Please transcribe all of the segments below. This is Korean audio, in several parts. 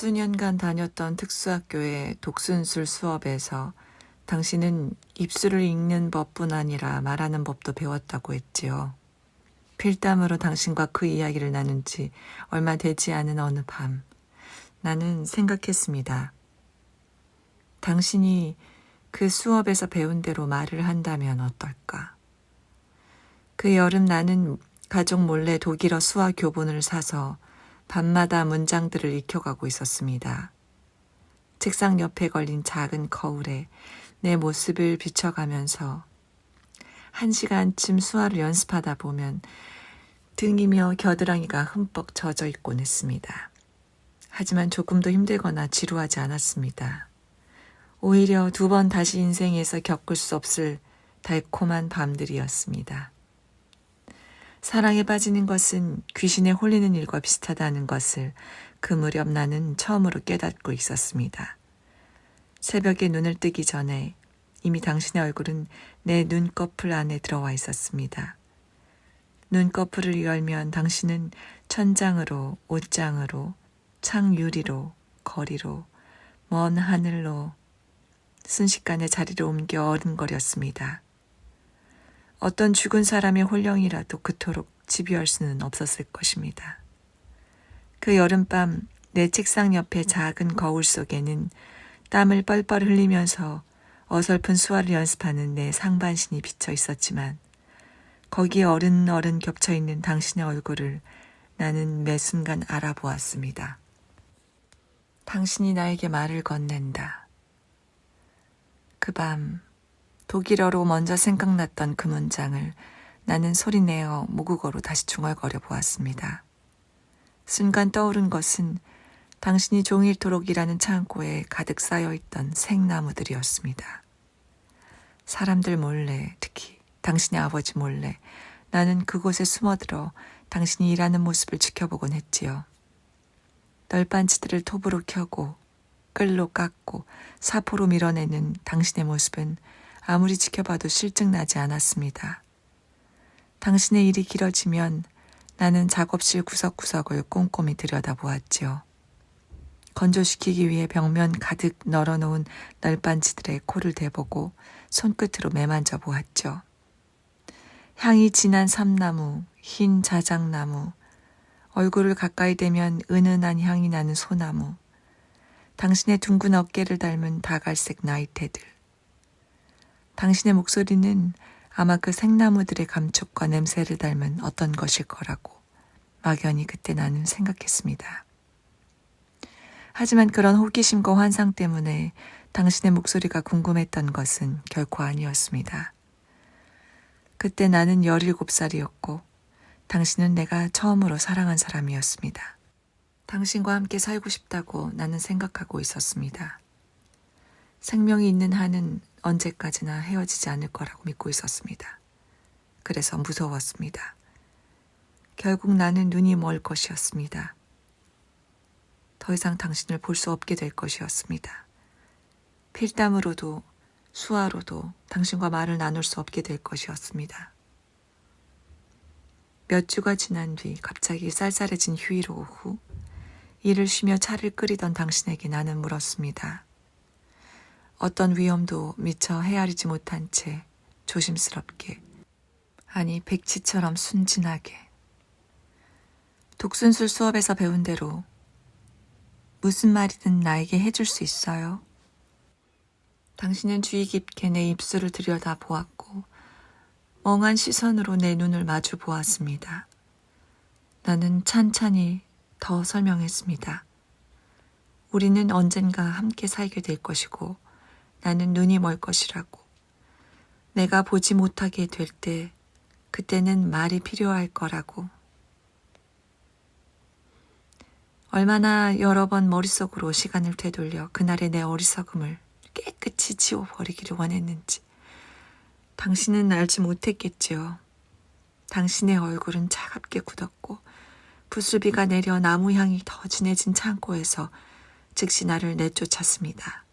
수년간 다녔던 특수학교의 독순술 수업에서 당신은 입술을 읽는 법뿐 아니라 말하는 법도 배웠다고 했지요. 필담으로 당신과 그 이야기를 나눈 지 얼마 되지 않은 어느 밤, 나는 생각했습니다. 당신이 그 수업에서 배운 대로 말을 한다면 어떨까? 그 여름 나는 가족 몰래 독일어 수화 교본을 사서 밤마다 문장들을 익혀가고 있었습니다. 책상 옆에 걸린 작은 거울에 내 모습을 비춰가면서 1시간쯤 수화를 연습하다 보면 등이며 겨드랑이가 흠뻑 젖어 있곤 했습니다. 하지만 조금도 힘들거나 지루하지 않았습니다. 오히려 2번 다시 인생에서 겪을 수 없을 달콤한 밤들이었습니다. 사랑에 빠지는 것은 귀신에 홀리는 일과 비슷하다는 것을 그 무렵 나는 처음으로 깨닫고 있었습니다. 새벽에 눈을 뜨기 전에 이미 당신의 얼굴은 내 눈꺼풀 안에 들어와 있었습니다. 눈꺼풀을 열면 당신은 천장으로, 옷장으로, 창유리로, 거리로, 먼 하늘로 순식간에 자리를 옮겨 어른거렸습니다. 어떤 죽은 사람의 홀령이라도 그토록 집요할 수는 없었을 것입니다. 그 여름밤 내 책상 옆에 작은 거울 속에는 땀을 뻘뻘 흘리면서 어설픈 수화를 연습하는 내 상반신이 비쳐 있었지만 거기에 어른어른 겹쳐있는 당신의 얼굴을 나는 매 순간 알아보았습니다. 당신이 나에게 말을 건넨다. 그 밤 독일어로 먼저 생각났던 그 문장을 나는 소리내어 모국어로 다시 중얼거려 보았습니다. 순간 떠오른 것은 당신이 종일토록 일하는 창고에 가득 쌓여있던 생나무들이었습니다. 사람들 몰래, 특히 당신의 아버지 몰래 나는 그곳에 숨어들어 당신이 일하는 모습을 지켜보곤 했지요. 널빤지들을 톱으로 켜고 끌로 깎고 사포로 밀어내는 당신의 모습은 아무리 지켜봐도 실증나지 않았습니다. 당신의 일이 길어지면 나는 작업실 구석구석을 꼼꼼히 들여다보았지요. 건조시키기 위해 벽면 가득 널어놓은 널빤지들의 코를 대보고 손끝으로 매만져 보았죠. 향이 진한 삼나무, 흰 자작나무, 얼굴을 가까이 대면 은은한 향이 나는 소나무, 당신의 둥근 어깨를 닮은 다갈색 나이테들. 당신의 목소리는 아마 그 생나무들의 감촉과 냄새를 닮은 어떤 것일 거라고 막연히 그때 나는 생각했습니다. 하지만 그런 호기심과 환상 때문에 당신의 목소리가 궁금했던 것은 결코 아니었습니다. 그때 나는 17살이었고 당신은 내가 처음으로 사랑한 사람이었습니다. 당신과 함께 살고 싶다고 나는 생각하고 있었습니다. 생명이 있는 한은 언제까지나 헤어지지 않을 거라고 믿고 있었습니다. 그래서 무서웠습니다. 결국 나는 눈이 멀 것이었습니다. 더 이상 당신을 볼 수 없게 될 것이었습니다. 필담으로도 수화로도 당신과 말을 나눌 수 없게 될 것이었습니다. 몇 주가 지난 뒤 갑자기 쌀쌀해진 휴일 오후 일을 쉬며 차를 끓이던 당신에게 나는 물었습니다. 어떤 위험도 미처 헤아리지 못한 채 조심스럽게, 아니 백치처럼 순진하게. 독순술 수업에서 배운 대로 무슨 말이든 나에게 해줄 수 있어요. 당신은 주의 깊게 내 입술을 들여다 보았고 멍한 시선으로 내 눈을 마주 보았습니다. 나는 찬찬히 더 설명했습니다. 우리는 언젠가 함께 살게 될 것이고 나는 눈이 멀 것이라고. 내가 보지 못하게 될 때 그때는 말이 필요할 거라고. 얼마나 여러 번 머릿속으로 시간을 되돌려 그날의 내 어리석음을 깨끗이 지워버리기를 원했는지 당신은 알지 못했겠지요. 당신의 얼굴은 차갑게 굳었고 부슬비가 내려 나무 향이 더 진해진 창고에서 즉시 나를 내쫓았습니다.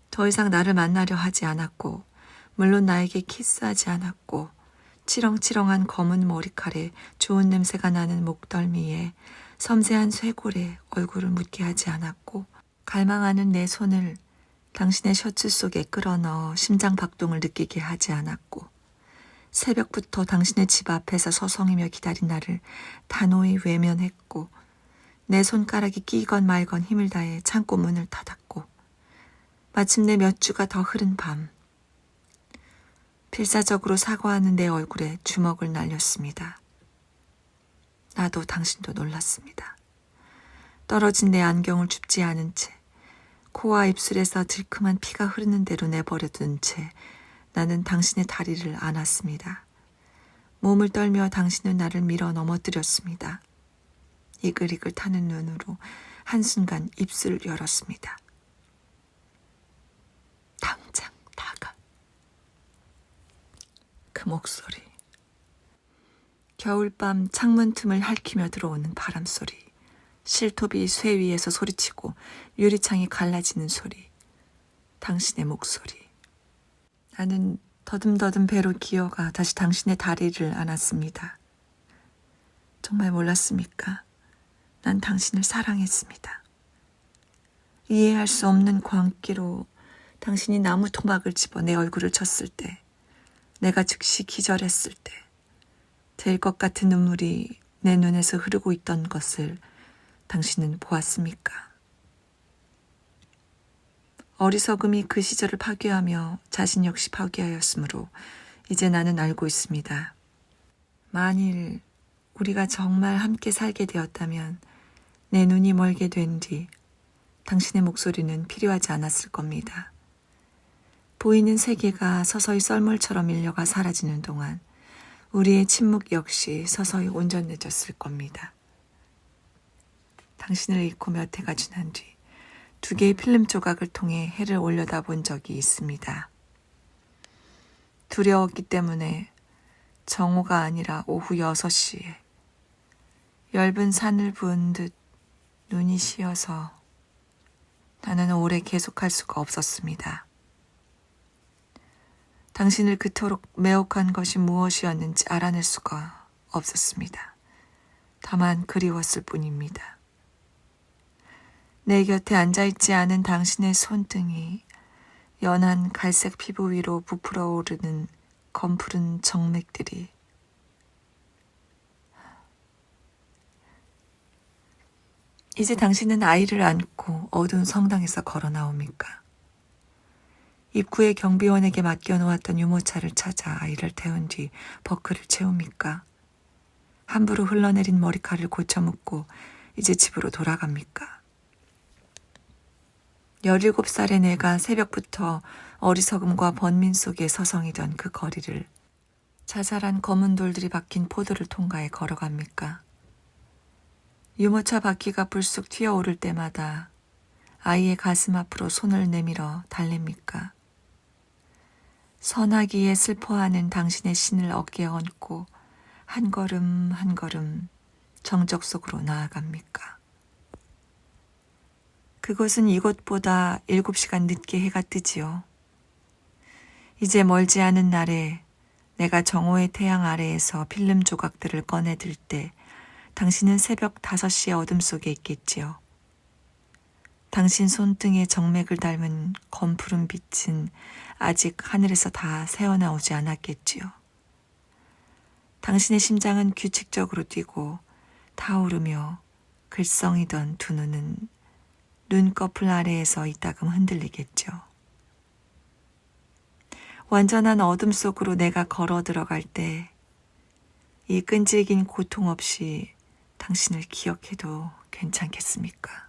더 이상 나를 만나려 하지 않았고 물론 나에게 키스하지 않았고 치렁치렁한 검은 머리칼에 좋은 냄새가 나는 목덜미에 섬세한 쇄골에 얼굴을 묻게 하지 않았고 갈망하는 내 손을 당신의 셔츠 속에 끌어넣어 심장 박동을 느끼게 하지 않았고 새벽부터 당신의 집 앞에서 서성이며 기다린 나를 단호히 외면했고 내 손가락이 끼건 말건 힘을 다해 창고 문을 닫았고 마침내 몇 주가 더 흐른 밤 필사적으로 사과하는 내 얼굴에 주먹을 날렸습니다. 나도 당신도 놀랐습니다. 떨어진 내 안경을 줍지 않은 채 코와 입술에서 들큼한 피가 흐르는 대로 내버려둔 채 나는 당신의 다리를 안았습니다. 몸을 떨며 당신은 나를 밀어 넘어뜨렸습니다. 이글이글 타는 눈으로 한순간 입술을 열었습니다. 당장 나가. 그 목소리. 겨울밤 창문 틈을 핥히며 들어오는 바람소리. 실톱이 쇠 위에서 소리치고 유리창이 갈라지는 소리. 당신의 목소리. 나는 더듬더듬 배로 기어가 다시 당신의 다리를 안았습니다. 정말 몰랐습니까? 난 당신을 사랑했습니다. 이해할 수 없는 광기로 당신이 나무 토막을 집어 내 얼굴을 쳤을 때, 내가 즉시 기절했을 때, 될 것 같은 눈물이 내 눈에서 흐르고 있던 것을 당신은 보았습니까? 어리석음이 그 시절을 파괴하며 자신 역시 파괴하였으므로 이제 나는 알고 있습니다. 만일 우리가 정말 함께 살게 되었다면 내 눈이 멀게 된 뒤 당신의 목소리는 필요하지 않았을 겁니다. 보이는 세계가 서서히 썰물처럼 밀려가 사라지는 동안 우리의 침묵 역시 서서히 온전해졌을 겁니다. 당신을 잃고 몇 해가 지난 뒤 2개의 필름 조각을 통해 해를 올려다본 적이 있습니다. 두려웠기 때문에 정오가 아니라 오후 6시에 엷은 산을 부은 듯 눈이 씌어서 나는 오래 계속할 수가 없었습니다. 당신을 그토록 매혹한 것이 무엇이었는지 알아낼 수가 없었습니다. 다만 그리웠을 뿐입니다. 내 곁에 앉아있지 않은 당신의 손등이 연한 갈색 피부 위로 부풀어 오르는 검푸른 정맥들이 이제 당신은 아이를 안고 어두운 성당에서 걸어 나옵니까? 입구에 경비원에게 맡겨놓았던 유모차를 찾아 아이를 태운 뒤 버클을 채웁니까? 함부로 흘러내린 머리칼을 고쳐 묶고 이제 집으로 돌아갑니까? 17살의 내가 새벽부터 어리석음과 번민 속에 서성이던 그 거리를 자잘한 검은 돌들이 박힌 포도를 통과해 걸어갑니까? 유모차 바퀴가 불쑥 튀어오를 때마다 아이의 가슴 앞으로 손을 내밀어 달랩니까? 선하기에 슬퍼하는 당신의 신을 어깨에 얹고 한 걸음 한 걸음 정적 속으로 나아갑니까? 그곳은 이곳보다 7시간 늦게 해가 뜨지요. 이제 멀지 않은 날에 내가 정오의 태양 아래에서 필름 조각들을 꺼내들 때 당신은 새벽 5시의 어둠 속에 있겠지요. 당신 손등에 정맥을 닮은 검푸른 빛은 아직 하늘에서 다 새어나오지 않았겠지요. 당신의 심장은 규칙적으로 뛰고 타오르며 글썽이던 두 눈은 눈꺼풀 아래에서 이따금 흔들리겠죠. 완전한 어둠 속으로 내가 걸어 들어갈 때 이 끈질긴 고통 없이 당신을 기억해도 괜찮겠습니까?